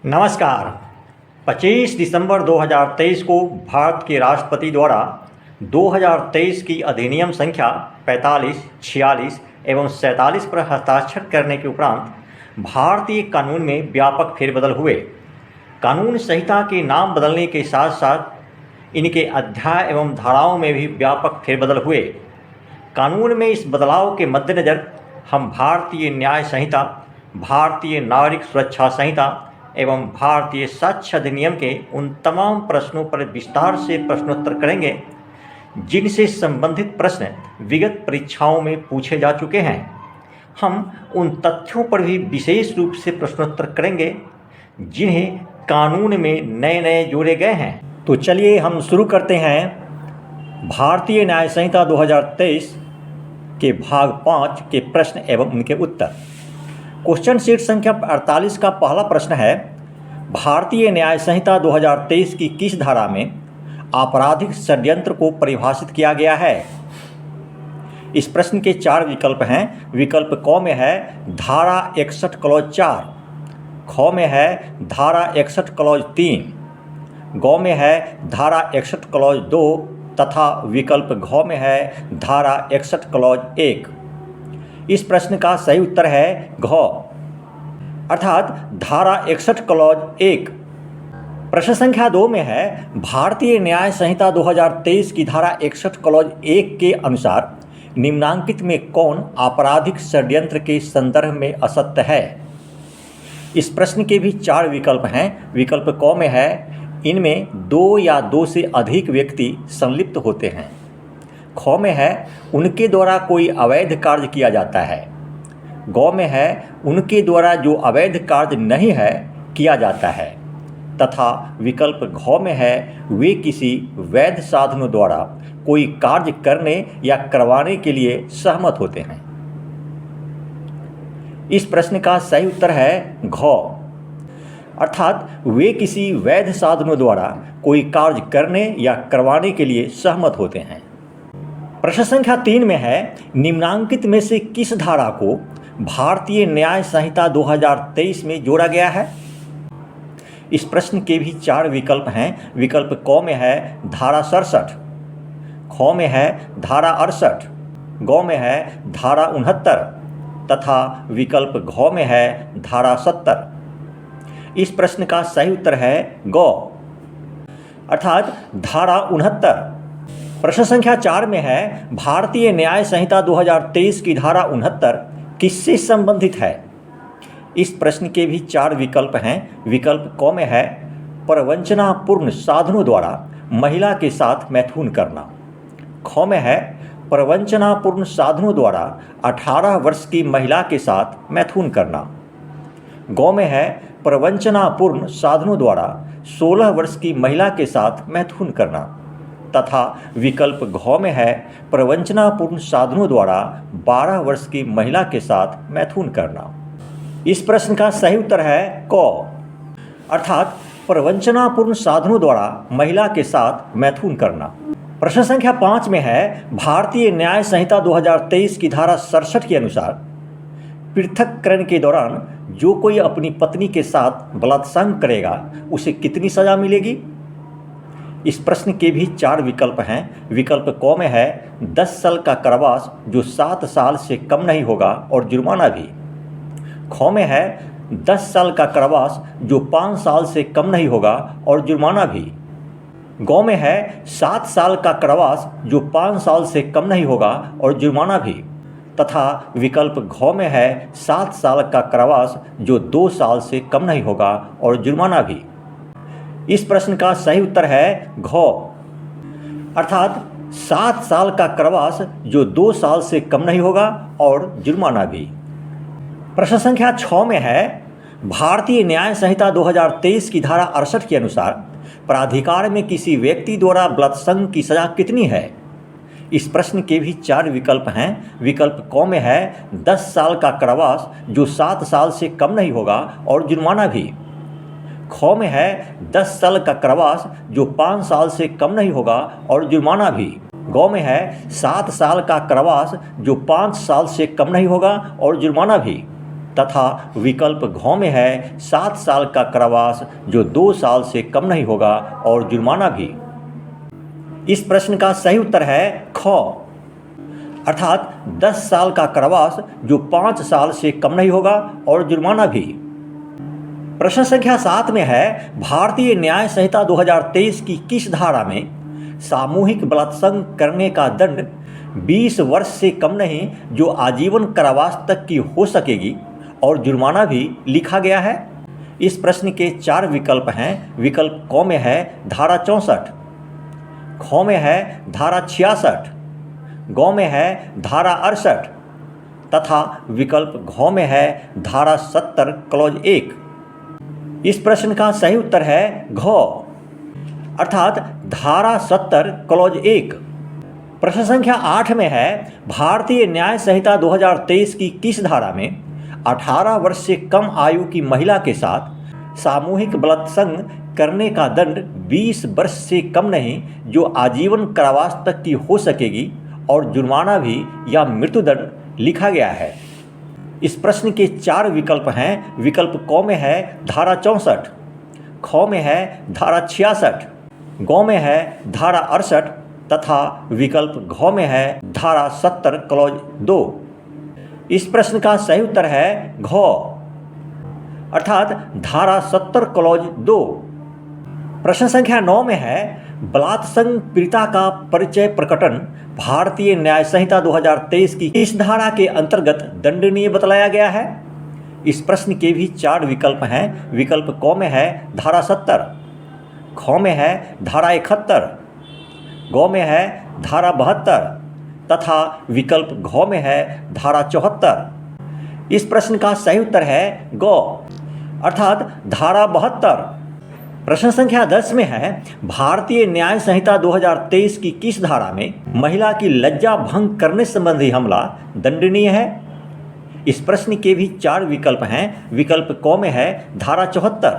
नमस्कार। 25 दिसंबर 2023 को भारत के राष्ट्रपति द्वारा 2023 की अधिनियम संख्या 45, 46 एवं 47 पर हस्ताक्षर करने के उपरांत भारतीय कानून में व्यापक फेरबदल हुए। कानून संहिता के नाम बदलने के साथ साथ इनके अध्याय एवं धाराओं में भी व्यापक फेरबदल हुए। कानून में इस बदलाव के मद्देनज़र हम भारतीय न्याय संहिता, भारतीय नागरिक सुरक्षा संहिता एवं भारतीय साक्ष्य अधिनियम के उन तमाम प्रश्नों पर विस्तार से प्रश्नोत्तर करेंगे जिनसे संबंधित प्रश्न विगत परीक्षाओं में पूछे जा चुके हैं। हम उन तथ्यों पर भी विशेष रूप से प्रश्नोत्तर करेंगे जिन्हें कानून में नए नए जोड़े गए हैं। तो चलिए हम शुरू करते हैं भारतीय न्याय संहिता 2023 के भाग 5 के प्रश्न एवं उनके उत्तर। क्वेश्चन शीट संख्या 48 का पहला प्रश्न है, भारतीय न्याय संहिता 2023 की किस धारा में आपराधिक षड्यंत्र को परिभाषित किया गया है? इस प्रश्न के 4 विकल्प हैं। विकल्प क में है धारा 61 क्लॉज 4, ख में है धारा 61 क्लॉज 3, ग में है धारा 61 क्लॉज 2 तथा विकल्प घ में है धारा 61 क्लॉज 1। इस प्रश्न का सही उत्तर है घ, अर्थात धारा 61 क्लॉज 1। प्रश्न संख्या 2 में है भारतीय न्याय संहिता 2023 की धारा 61 क्लॉज 1 के अनुसार निम्नांकित में कौन आपराधिक षड्यंत्र के संदर्भ में असत्य है? इस प्रश्न के भी 4 विकल्प हैं। विकल्प क में है इनमें 2 या 2 से अधिक व्यक्ति संलिप्त होते हैं। ख में है उनके द्वारा कोई अवैध कार्य किया जाता है। ग में है उनके द्वारा जो अवैध कार्य नहीं है किया जाता है तथा विकल्प घ में है वे किसी वैध साधनों द्वारा कोई कार्य करने या करवाने के लिए सहमत होते हैं। इस प्रश्न का सही उत्तर है घ, अर्थात वे किसी वैध साधनों द्वारा कोई कार्य करने या करवाने के लिए सहमत होते हैं। प्रश्न संख्या 3 में है निम्नांकित में से किस धारा को भारतीय न्याय संहिता 2023 में जोड़ा गया है? इस प्रश्न के भी 4 विकल्प हैं। विकल्प क में है धारा 67, ख में है धारा 68, ग में है धारा 69 तथा विकल्प घ में है धारा 70। इस प्रश्न का सही उत्तर है ग, अर्थात धारा 69। प्रश्न संख्या 4 में है भारतीय न्याय संहिता 2023 की धारा 69 किससे संबंधित है? इस प्रश्न के भी 4 विकल्प हैं। विकल्प क में है प्रवंचनापूर्ण साधनों द्वारा महिला के साथ मैथुन करना। ख में है प्रवंचनापूर्ण साधनों द्वारा 18 वर्ष की महिला के साथ मैथुन करना। ग में है प्रवंचनापूर्ण साधनों द्वारा 16 वर्ष की महिला के साथ मैथुन करना तथा विकल्प घ में है प्रवंचनापूर्ण साधनों द्वारा 12 वर्ष की महिला के साथ मैथुन करना। इस प्रश्न का सही उत्तर है क, अर्थात प्रवंचनापूर्ण साधनों द्वारा महिला के साथ मैथुन करना। प्रश्न संख्या 5 में है भारतीय न्याय संहिता 2023 की धारा 67 के अनुसार पृथक्करण के दौरान जो कोई अपनी पत्नी के साथ बलात्संग करेगा उसे कितनी सजा मिलेगी? इस प्रश्न के भी 4 विकल्प हैं। विकल्प क में है 10 साल का कारावास जो 7 साल से कम नहीं होगा और जुर्माना भी। ख में है 10 साल का कारावास जो 5 साल से कम नहीं होगा और जुर्माना भी। ग में है 7 साल का कारावास जो 5 साल से कम नहीं होगा और जुर्माना भी तथा विकल्प घ में है 7 साल का कारावास जो 2 साल से कम नहीं होगा और जुर्माना भी। इस प्रश्न का सही उत्तर है घ, अर्थात 7 साल का कारावास जो 2 साल से कम नहीं होगा और जुर्माना भी। प्रश्न संख्या 6 में है भारतीय न्याय संहिता 2023 की धारा 68 के अनुसार प्राधिकार में किसी व्यक्ति द्वारा बलात्संग की सजा कितनी है? इस प्रश्न के भी 4 विकल्प हैं। विकल्प क में है 10 साल का कारावास जो 7 साल से कम नहीं होगा और जुर्माना भी। ख में है 10 साल का कारावास जो 5 साल से कम नहीं होगा और जुर्माना भी। ग में है 7 साल का कारावास जो 5 साल से कम नहीं होगा और जुर्माना भी। तथा विकल्प घ में है 7 साल का कारावास जो 2 साल से कम नहीं होगा और जुर्माना भी। इस प्रश्न का सही उत्तर है ख, अर्थात 10 साल का कारावास जो 5 साल से कम नहीं होगा और जुर्माना भी। प्रश्न संख्या 7 में है भारतीय न्याय संहिता 2023 की किस धारा में सामूहिक बलात्संग करने का दंड 20 वर्ष से कम नहीं जो आजीवन कारावास तक की हो सकेगी और जुर्माना भी लिखा गया है। इस प्रश्न के 4 विकल्प हैं। विकल्प क में है धारा 64, ख में है धारा 66, ग में है धारा 68 तथा विकल्प घ में है धारा 70 क्लॉज 1। इस प्रश्न का सही उत्तर है घ, अर्थात धारा 70 क्लॉज 1। प्रश्न संख्या 8 में है भारतीय न्याय संहिता 2023 की किस धारा में 18 वर्ष से कम आयु की महिला के साथ सामूहिक बलात्संग करने का दंड 20 वर्ष से कम नहीं जो आजीवन कारावास तक की हो सकेगी और जुर्माना भी या मृत्युदंड लिखा गया है। इस प्रश्न के 4 विकल्प हैं। विकल्प क में है धारा 64, ख में है धारा 66, ग में है धारा 68 तथा विकल्प घ में है धारा 70 क्लॉज 2। इस प्रश्न का सही उत्तर है घ, अर्थात धारा 70 क्लॉज 2। प्रश्न संख्या 9 में है बलात्संग पीड़िता का परिचय प्रकटन भारतीय न्याय संहिता 2023 की इस धारा के अंतर्गत दंडनीय बतलाया गया है। इस प्रश्न के भी 4 विकल्प हैं। विकल्प क में है धारा 70, ख में है धारा 71, ग में है धारा 72 तथा विकल्प घ में है धारा 74। इस प्रश्न का सही उत्तर है ग, अर्थात धारा 72। प्रश्न संख्या 10 में है भारतीय न्याय संहिता 2023 की किस धारा में महिला की लज्जा भंग करने संबंधी हमला दंडनीय है। इस प्रश्न के भी 4 विकल्प हैं। विकल्प क में है धारा 74,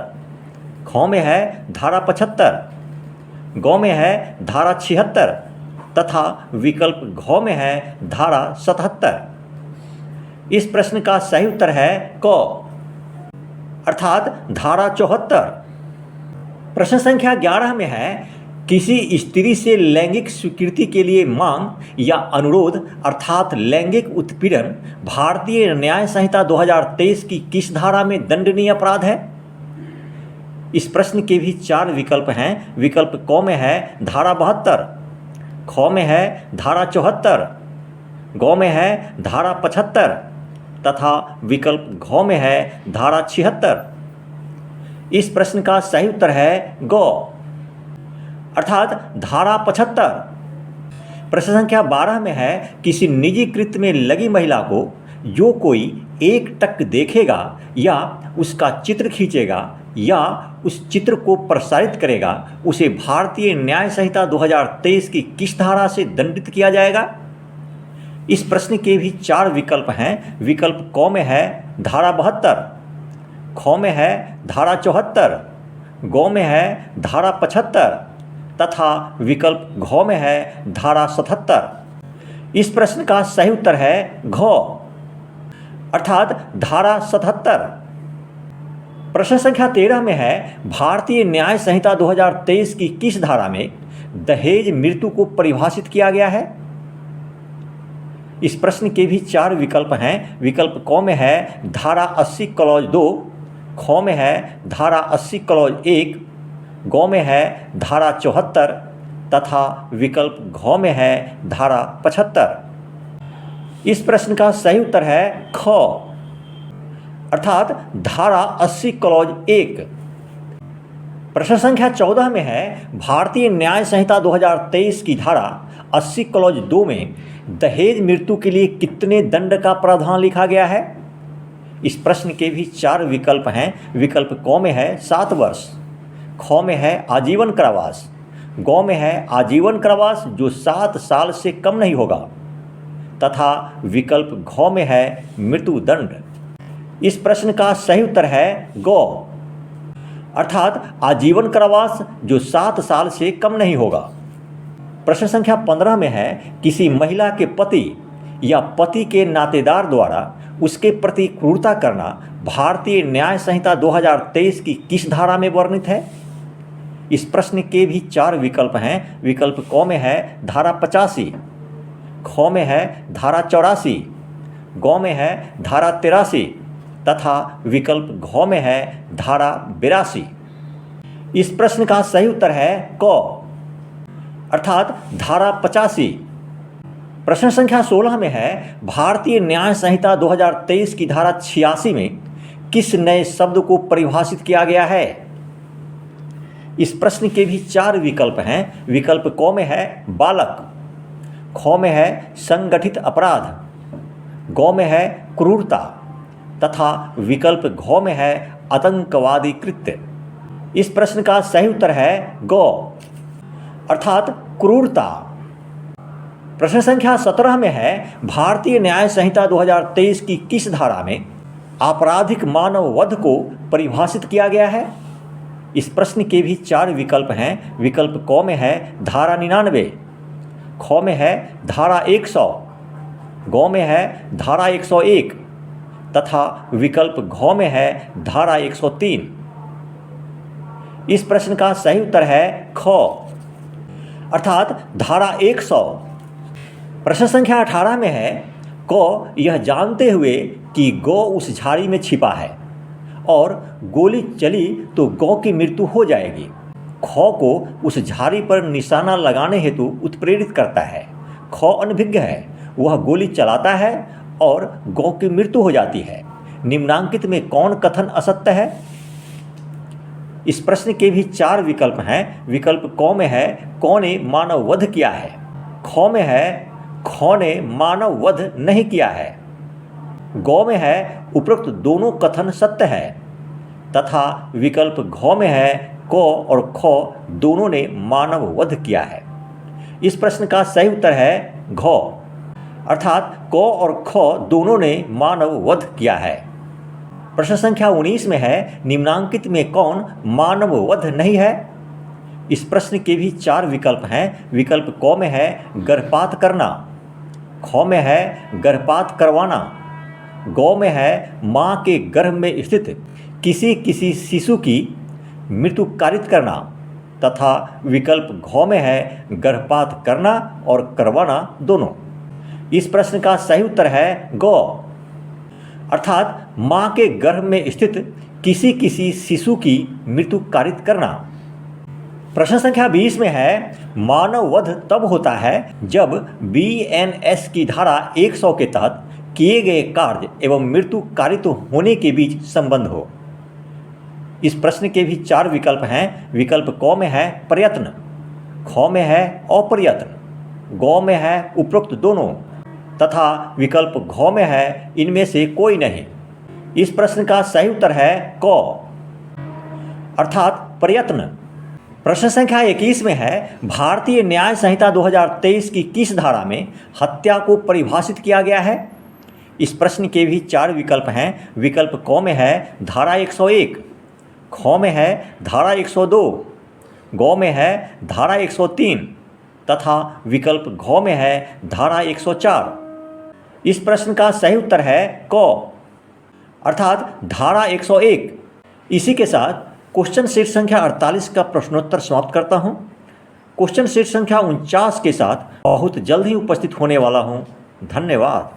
ख में है धारा 75, ग में है धारा 76 तथा विकल्प घ में है धारा 77। इस प्रश्न का सही उत्तर है क, अर्थात धारा 74। प्रश्न संख्या 11 में है किसी स्त्री से लैंगिक स्वीकृति के लिए मांग या अनुरोध अर्थात लैंगिक उत्पीड़न भारतीय न्याय संहिता 2023 की किस धारा में दंडनीय अपराध है। इस प्रश्न के भी 4 विकल्प हैं। विकल्प क में है धारा 72, ख में है धारा 74, ग में है धारा 75 तथा विकल्प घ में है धारा 76। इस प्रश्न का सही उत्तर है ग, अर्थात धारा 75। प्रश्न संख्या 12 में है किसी निजी कृत्य में लगी महिला को जो कोई एकटक देखेगा या उसका चित्र खींचेगा या उस चित्र को प्रसारित करेगा उसे भारतीय न्याय संहिता 2023 की किस धारा से दंडित किया जाएगा। इस प्रश्न के भी 4 विकल्प हैं। विकल्प क में है धारा 72, ख में है धारा 74, ग में है धारा 75 तथा विकल्प घ में है धारा 77। इस प्रश्न का सही उत्तर है घ, अर्थात धारा 77। प्रश्न संख्या 13 में है भारतीय न्याय संहिता 2023 की किस धारा में दहेज मृत्यु को परिभाषित किया गया है। इस प्रश्न के भी 4 विकल्प हैं। विकल्प क में है धारा 80 क्लॉज 2, ख में है धारा 80 क्लॉज 1, ग में है धारा 74 तथा विकल्प घ में है धारा 75। इस प्रश्न का सही उत्तर है ख, अर्थात धारा 80 क्लॉज 1। प्रश्न संख्या 14 में है भारतीय न्याय संहिता 2023 की धारा 80 क्लॉज 2 में दहेज मृत्यु के लिए कितने दंड का प्रावधान लिखा गया है। इस प्रश्न के भी 4 विकल्प हैं। विकल्प क में है 7 वर्ष, ख में है आजीवन कारावास, ग में है आजीवन कारावास जो 7 साल से कम नहीं होगा तथा विकल्प घ में है मृत्युदंड। इस प्रश्न का सही उत्तर है ग, अर्थात आजीवन कारावास जो 7 साल से कम नहीं होगा। प्रश्न संख्या 15 में है किसी महिला के पति या पति के नातेदार द्वारा उसके प्रति क्रूरता करना भारतीय न्याय संहिता 2023 की किस धारा में वर्णित है? इस प्रश्न के भी 4 विकल्प हैं। विकल्प क में है धारा 85, ख में है धारा 84, ग में है धारा 83 तथा विकल्प घ में है धारा 82। इस प्रश्न का सही उत्तर है क अर्थात धारा 85। प्रश्न संख्या 16 में है भारतीय न्याय संहिता 2023 की धारा 86 में किस नए शब्द को परिभाषित किया गया है? इस प्रश्न के भी 4 विकल्प हैं। विकल्प क में है बालक, ख में है संगठित अपराध, ग में है क्रूरता तथा विकल्प घ में है आतंकवादी कृत्य। इस प्रश्न का सही उत्तर है ग अर्थात क्रूरता। प्रश्न संख्या 17 में है भारतीय न्याय संहिता 2023 की किस धारा में आपराधिक मानव वध को परिभाषित किया गया है? इस प्रश्न के भी 4 विकल्प हैं। विकल्प क में है धारा 99, ख में है धारा 100, ग में है धारा 101 तथा विकल्प घ में है धारा 103। इस प्रश्न का सही उत्तर है ख अर्थात धारा 100। प्रश्न संख्या 18 में है क यह जानते हुए कि गौ उस झाड़ी में छिपा है और गोली चली तो गौ की मृत्यु हो जाएगी, ख को उस झाड़ी पर निशाना लगाने हेतु उत्प्रेरित करता है। ख अनभिज्ञ है, वह गोली चलाता है और गौ की मृत्यु हो जाती है। निम्नांकित में कौन कथन असत्य है? इस प्रश्न के भी 4 विकल्प हैं। विकल्प क में है क ने मानव वध किया है, ख में है ख ने मानव वध नहीं किया है, ग में है उपरोक्त दोनों कथन सत्य है तथा विकल्प घ में है क और ख दोनों ने मानव वध किया है। इस प्रश्न का सही उत्तर है घ अर्थात क और ख दोनों ने मानव वध किया है। प्रश्न संख्या 19 में है निम्नांकित में कौन मानव वध नहीं है? इस प्रश्न के भी 4 विकल्प हैं। विकल्प क में है गर्भपात करना, ख में है गर्भपात करवाना, ग में है मां के गर्भ में स्थित किसी शिशु की मृत्यु कारित करना तथा विकल्प घ में है गर्भपात करना और करवाना दोनों। इस प्रश्न का सही उत्तर है ग अर्थात मां के गर्भ में स्थित किसी शिशु की मृत्यु कारित करना। प्रश्न संख्या 20 में है मानव वध तब होता है जब बीएनएस की धारा 100 के तहत किए गए कार्य एवं मृत्यु कारित होने के बीच संबंध हो। इस प्रश्न के भी 4 विकल्प हैं। विकल्प क में है प्रयत्न, ख में है अप्रयत्न, ग में है उपरोक्त दोनों तथा विकल्प घ में है इनमें से कोई नहीं। इस प्रश्न का सही उत्तर है क अर्थात प्रयत्न। प्रश्न संख्या 21 में है भारतीय न्याय संहिता 2023 की किस धारा में हत्या को परिभाषित किया गया है? इस प्रश्न के भी 4 विकल्प हैं। विकल्प क में है धारा 101, ख में है धारा 102, ग में है धारा 103 तथा विकल्प घ में है धारा 104। इस प्रश्न का सही उत्तर है क अर्थात धारा 101। इसी के साथ क्वेश्चन सेट संख्या 48 का प्रश्नोत्तर समाप्त करता हूं। क्वेश्चन सेट संख्या 49 के साथ बहुत जल्द ही उपस्थित होने वाला हूं। धन्यवाद।